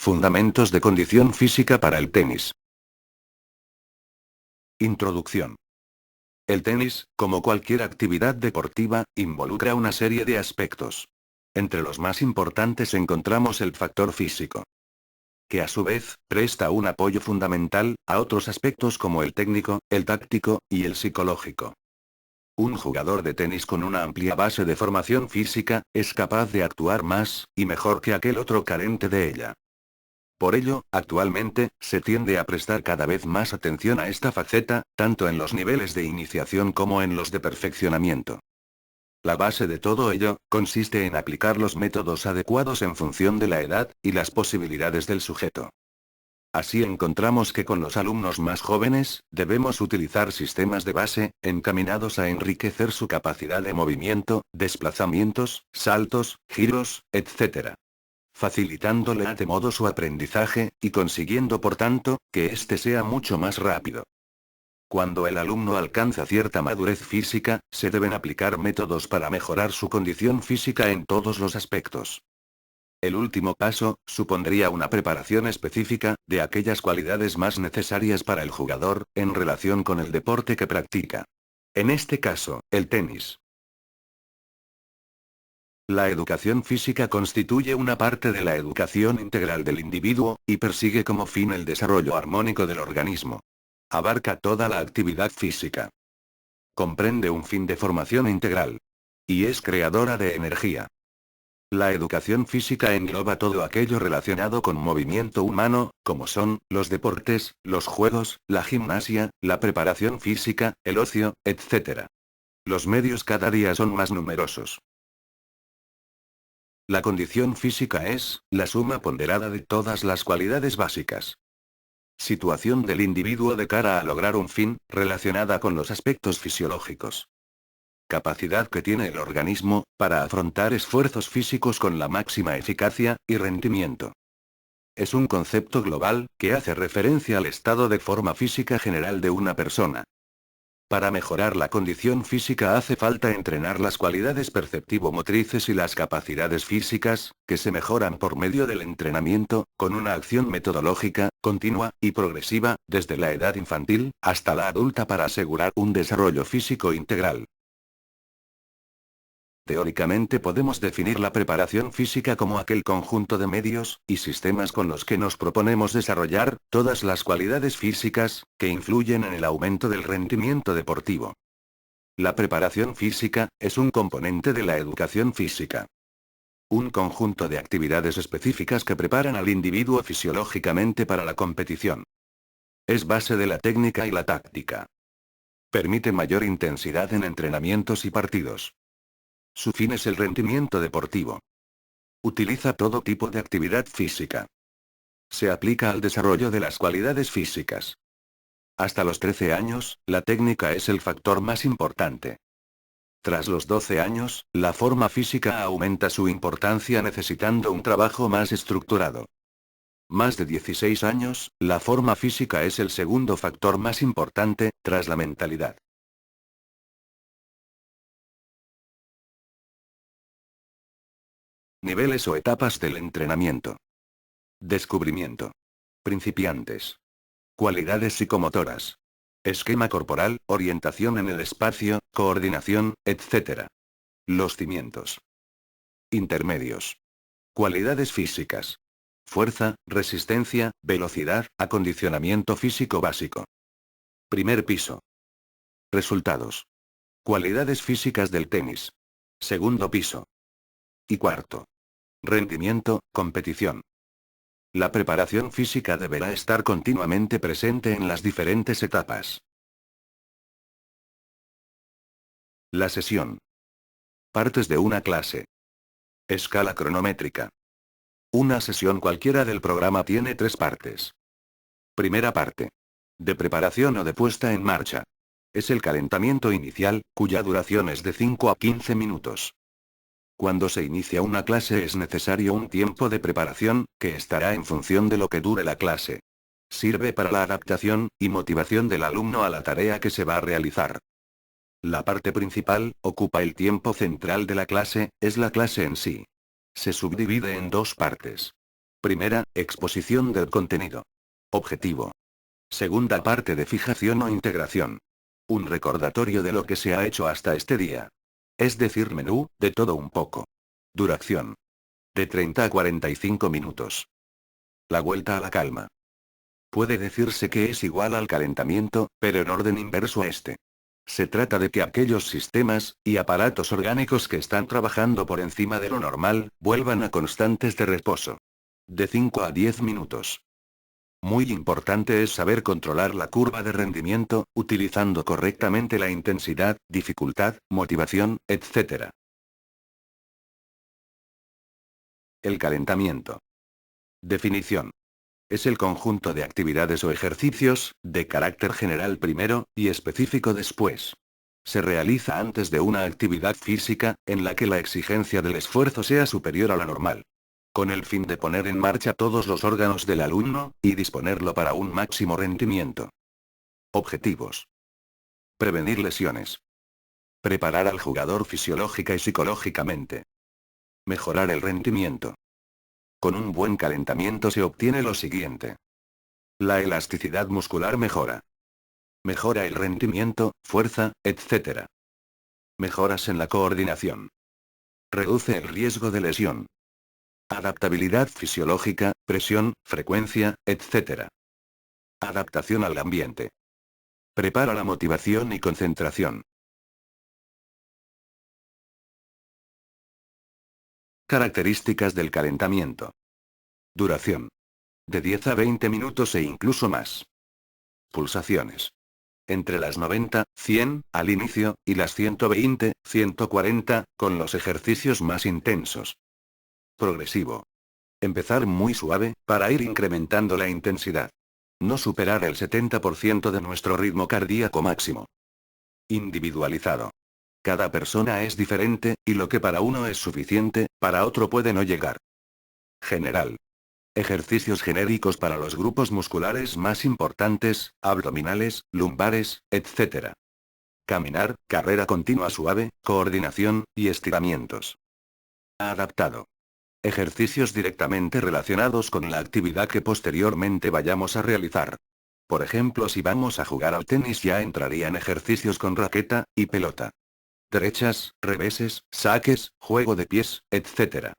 Fundamentos de condición física para el tenis. Introducción. El tenis, como cualquier actividad deportiva, involucra una serie de aspectos. Entre los más importantes encontramos el factor físico, que a su vez, presta un apoyo fundamental a otros aspectos como el técnico, el táctico, y el psicológico. Un jugador de tenis con una amplia base de formación física, es capaz de actuar más, y mejor que aquel otro carente de ella. Por ello, actualmente, se tiende a prestar cada vez más atención a esta faceta, tanto en los niveles de iniciación como en los de perfeccionamiento. La base de todo ello, consiste en aplicar los métodos adecuados en función de la edad, y las posibilidades del sujeto. Así encontramos que con los alumnos más jóvenes, debemos utilizar sistemas de base, encaminados a enriquecer su capacidad de movimiento, desplazamientos, saltos, giros, etc. Facilitándole de modo su aprendizaje, y consiguiendo por tanto, que éste sea mucho más rápido. Cuando el alumno alcanza cierta madurez física, se deben aplicar métodos para mejorar su condición física en todos los aspectos. El último paso, supondría una preparación específica, de aquellas cualidades más necesarias para el jugador, en relación con el deporte que practica. En este caso, el tenis. La educación física constituye una parte de la educación integral del individuo, y persigue como fin el desarrollo armónico del organismo. Abarca toda la actividad física. Comprende un fin de formación integral. Y es creadora de energía. La educación física engloba todo aquello relacionado con movimiento humano, como son, los deportes, los juegos, la gimnasia, la preparación física, el ocio, etc. Los medios cada día son más numerosos. La condición física es, la suma ponderada de todas las cualidades básicas. Situación del individuo de cara a lograr un fin, relacionada con los aspectos fisiológicos. Capacidad que tiene el organismo, para afrontar esfuerzos físicos con la máxima eficacia, y rendimiento. Es un concepto global, que hace referencia al estado de forma física general de una persona. Para mejorar la condición física hace falta entrenar las cualidades perceptivo-motrices y las capacidades físicas, que se mejoran por medio del entrenamiento, con una acción metodológica, continua, y progresiva, desde la edad infantil, hasta la adulta para asegurar un desarrollo físico integral. Teóricamente podemos definir la preparación física como aquel conjunto de medios, y sistemas con los que nos proponemos desarrollar, todas las cualidades físicas, que influyen en el aumento del rendimiento deportivo. La preparación física, es un componente de la educación física. Un conjunto de actividades específicas que preparan al individuo fisiológicamente para la competición. Es base de la técnica y la táctica. Permite mayor intensidad en entrenamientos y partidos. Su fin es el rendimiento deportivo. Utiliza todo tipo de actividad física. Se aplica al desarrollo de las cualidades físicas. Hasta los 13 años, la técnica es el factor más importante. Tras los 12 años, la forma física aumenta su importancia necesitando un trabajo más estructurado. Más de 16 años, la forma física es el segundo factor más importante, tras la mentalidad. Niveles o etapas del entrenamiento. Descubrimiento. Principiantes. Cualidades psicomotoras. Esquema corporal, orientación en el espacio, coordinación, etc. Los cimientos. Intermedios. Cualidades físicas. Fuerza, resistencia, velocidad, acondicionamiento físico básico. Primer piso. Resultados. Cualidades físicas del tenis. Segundo piso. Y cuarto. Rendimiento, competición. La preparación física deberá estar continuamente presente en las diferentes etapas. La sesión. Partes de una clase. Escala cronométrica. Una sesión cualquiera del programa tiene 3 partes. Primera parte. De preparación o de puesta en marcha. Es el calentamiento inicial, cuya duración es de 5 a 15 minutos. Cuando se inicia una clase es necesario un tiempo de preparación, que estará en función de lo que dure la clase. Sirve para la adaptación y motivación del alumno a la tarea que se va a realizar. La parte principal, ocupa el tiempo central de la clase, es la clase en sí. Se subdivide en 2 partes. Primera, exposición del contenido. Objetivo. Segunda parte de fijación o integración. Un recordatorio de lo que se ha hecho hasta este día. Es decir, menú, de todo un poco. Duración. De 30 a 45 minutos. La vuelta a la calma. Puede decirse que es igual al calentamiento, pero en orden inverso a este. Se trata de que aquellos sistemas y aparatos orgánicos que están trabajando por encima de lo normal, vuelvan a constantes de reposo. De 5 a 10 minutos. Muy importante es saber controlar la curva de rendimiento, utilizando correctamente la intensidad, dificultad, motivación, etc. El calentamiento. Definición. Es el conjunto de actividades o ejercicios, de carácter general primero, y específico después. Se realiza antes de una actividad física, en la que la exigencia del esfuerzo sea superior a la normal. Con el fin de poner en marcha todos los órganos del alumno, y disponerlo para un máximo rendimiento. Objetivos. Prevenir lesiones. Preparar al jugador fisiológica y psicológicamente. Mejorar el rendimiento. Con un buen calentamiento se obtiene lo siguiente. La elasticidad muscular mejora. Mejora el rendimiento, fuerza, etc. Mejoras en la coordinación. Reduce el riesgo de lesión. Adaptabilidad fisiológica, presión, frecuencia, etc. Adaptación al ambiente. Prepara la motivación y concentración. Características del calentamiento. Duración. De 10 a 20 minutos e incluso más. Pulsaciones. Entre las 90, 100, al inicio, y las 120, 140, con los ejercicios más intensos. Progresivo. Empezar muy suave, para ir incrementando la intensidad. No superar el 70% de nuestro ritmo cardíaco máximo. Individualizado. Cada persona es diferente, y lo que para uno es suficiente, para otro puede no llegar. General. Ejercicios genéricos para los grupos musculares más importantes, abdominales, lumbares, etc. Caminar, carrera continua suave, coordinación, y estiramientos. Adaptado. Ejercicios directamente relacionados con la actividad que posteriormente vayamos a realizar. Por ejemplo, si vamos a jugar al tenis ya entrarían ejercicios con raqueta y pelota. Derechas, reveses, saques, juego de pies, etc.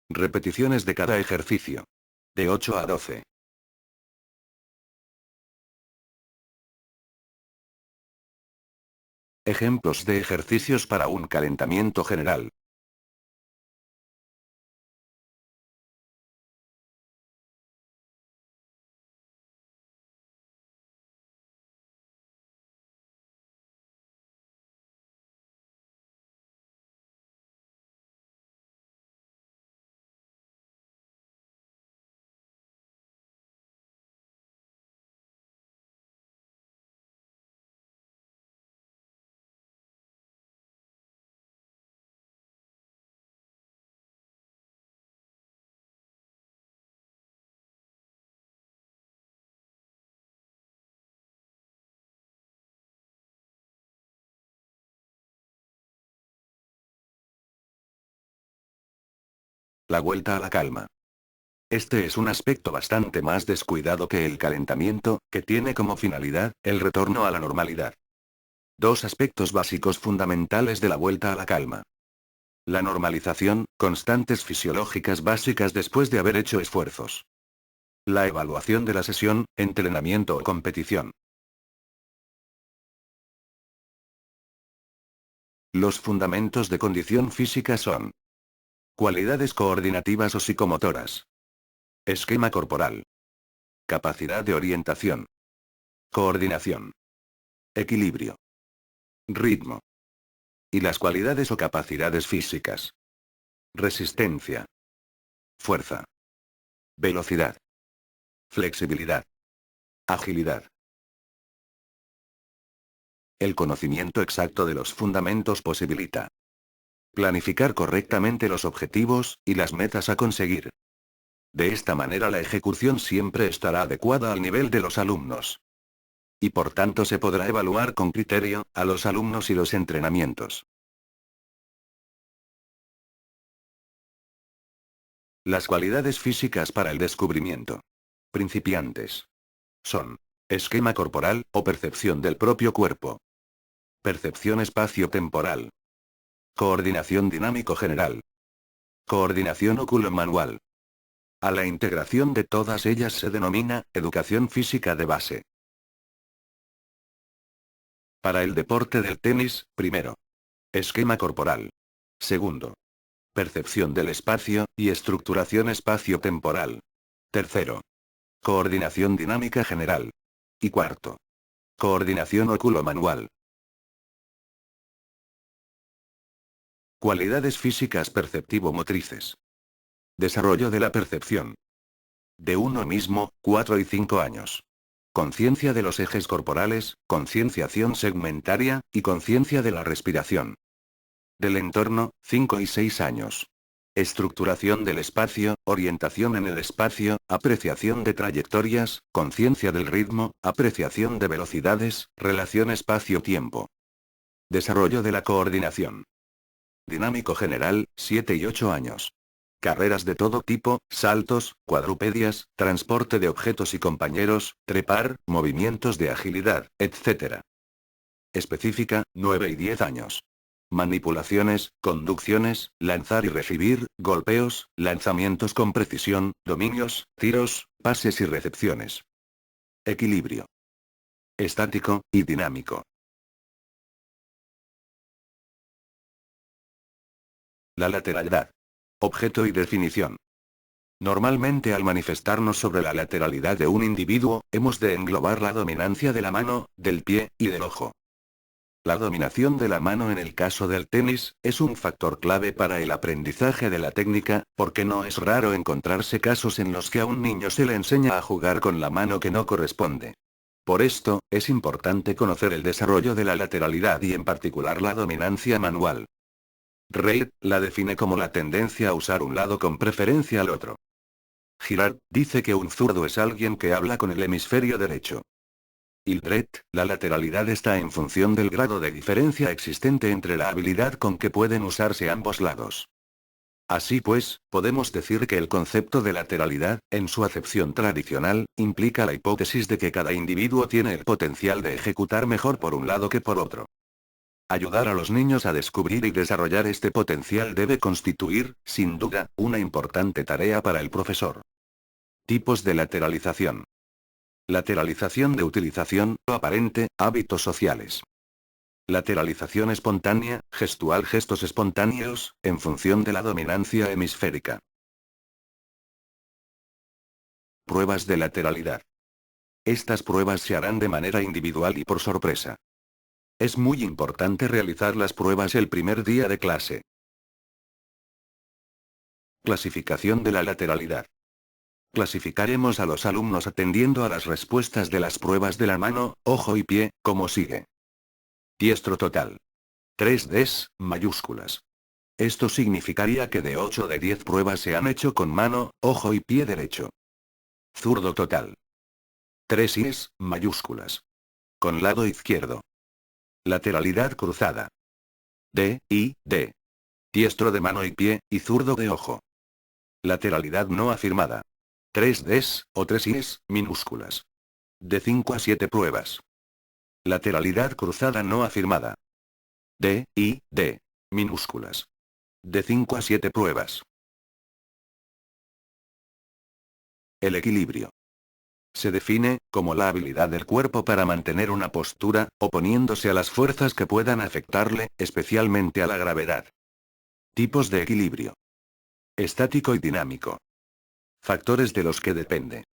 Repeticiones de cada ejercicio. De 8 a 12. Ejemplos de ejercicios para un calentamiento general. La vuelta a la calma. Este es un aspecto bastante más descuidado que el calentamiento, que tiene como finalidad, el retorno a la normalidad. Dos aspectos básicos fundamentales de la vuelta a la calma. La normalización, constantes fisiológicas básicas después de haber hecho esfuerzos. La evaluación de la sesión, entrenamiento o competición. Los fundamentos de condición física son: cualidades coordinativas o psicomotoras. Esquema corporal. Capacidad de orientación. Coordinación. Equilibrio. Ritmo. Y las cualidades o capacidades físicas. Resistencia. Fuerza. Velocidad. Flexibilidad. Agilidad. El conocimiento exacto de los fundamentos posibilita planificar correctamente los objetivos y las metas a conseguir. De esta manera la ejecución siempre estará adecuada al nivel de los alumnos. Y por tanto se podrá evaluar con criterio a los alumnos y los entrenamientos. Las cualidades físicas para el descubrimiento. Principiantes. Son. Esquema corporal, o percepción del propio cuerpo. Percepción espacio-temporal. Coordinación dinámico general. Coordinación óculo-manual. A la integración de todas ellas se denomina educación física de base. Para el deporte del tenis, primero. Esquema corporal. Segundo. Percepción del espacio, y estructuración espacio-temporal. Tercero. Coordinación dinámica general. Y cuarto. Coordinación óculo-manual. Cualidades físicas perceptivo-motrices. Desarrollo de la percepción. De uno mismo, 4 y 5 años. Conciencia de los ejes corporales, concienciación segmentaria, y conciencia de la respiración. Del entorno, 5 y 6 años. Estructuración del espacio, orientación en el espacio, apreciación de trayectorias, conciencia del ritmo, apreciación de velocidades, relación espacio-tiempo. Desarrollo de la coordinación. Dinámico general, 7 y 8 años. Carreras de todo tipo, saltos, cuadrupedias, transporte de objetos y compañeros, trepar, movimientos de agilidad, etc. Específica, 9 y 10 años. Manipulaciones, conducciones, lanzar y recibir, golpeos, lanzamientos con precisión, dominios, tiros, pases y recepciones. Equilibrio. Estático, y dinámico. La lateralidad. Objeto y definición. Normalmente al manifestarnos sobre la lateralidad de un individuo, hemos de englobar la dominancia de la mano, del pie, y del ojo. La dominación de la mano en el caso del tenis, es un factor clave para el aprendizaje de la técnica, porque no es raro encontrarse casos en los que a un niño se le enseña a jugar con la mano que no corresponde. Por esto, es importante conocer el desarrollo de la lateralidad y en particular la dominancia manual. Reid la define como la tendencia a usar un lado con preferencia al otro. Girard dice que un zurdo es alguien que habla con el hemisferio derecho. Hildreth, la lateralidad está en función del grado de diferencia existente entre la habilidad con que pueden usarse ambos lados. Así pues, podemos decir que el concepto de lateralidad, en su acepción tradicional, implica la hipótesis de que cada individuo tiene el potencial de ejecutar mejor por un lado que por otro. Ayudar a los niños a descubrir y desarrollar este potencial debe constituir, sin duda, una importante tarea para el profesor. Tipos de lateralización. Lateralización de utilización o aparente, hábitos sociales. Lateralización espontánea, gestual, gestos espontáneos, en función de la dominancia hemisférica. Pruebas de lateralidad. Estas pruebas se harán de manera individual y por sorpresa. Es muy importante realizar las pruebas el primer día de clase. Clasificación de la lateralidad. Clasificaremos a los alumnos atendiendo a las respuestas de las pruebas de la mano, ojo y pie, como sigue. Diestro total. 3 Ds, mayúsculas. Esto significaría que de 8 de 10 pruebas se han hecho con mano, ojo y pie derecho. Zurdo total. 3 Is, mayúsculas. Con lado izquierdo. Lateralidad cruzada. D, I, D. Diestro de mano y pie, y zurdo de ojo. Lateralidad no afirmada. 3 Ds, o 3 Is, minúsculas. De 5 a 7 pruebas. Lateralidad cruzada no afirmada. D, I, D. Minúsculas. De 5 a 7 pruebas. El equilibrio. Se define, como la habilidad del cuerpo para mantener una postura, oponiéndose a las fuerzas que puedan afectarle, especialmente a la gravedad. Tipos de equilibrio. Estático y dinámico. Factores de los que depende.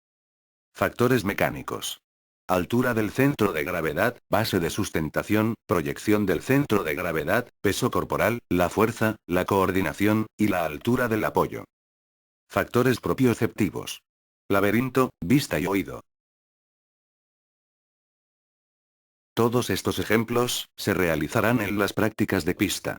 Factores mecánicos. Altura del centro de gravedad, base de sustentación, proyección del centro de gravedad, peso corporal, la fuerza, la coordinación, y la altura del apoyo. Factores propioceptivos. Laberinto, vista y oído. Todos estos ejemplos, se realizarán en las prácticas de pista.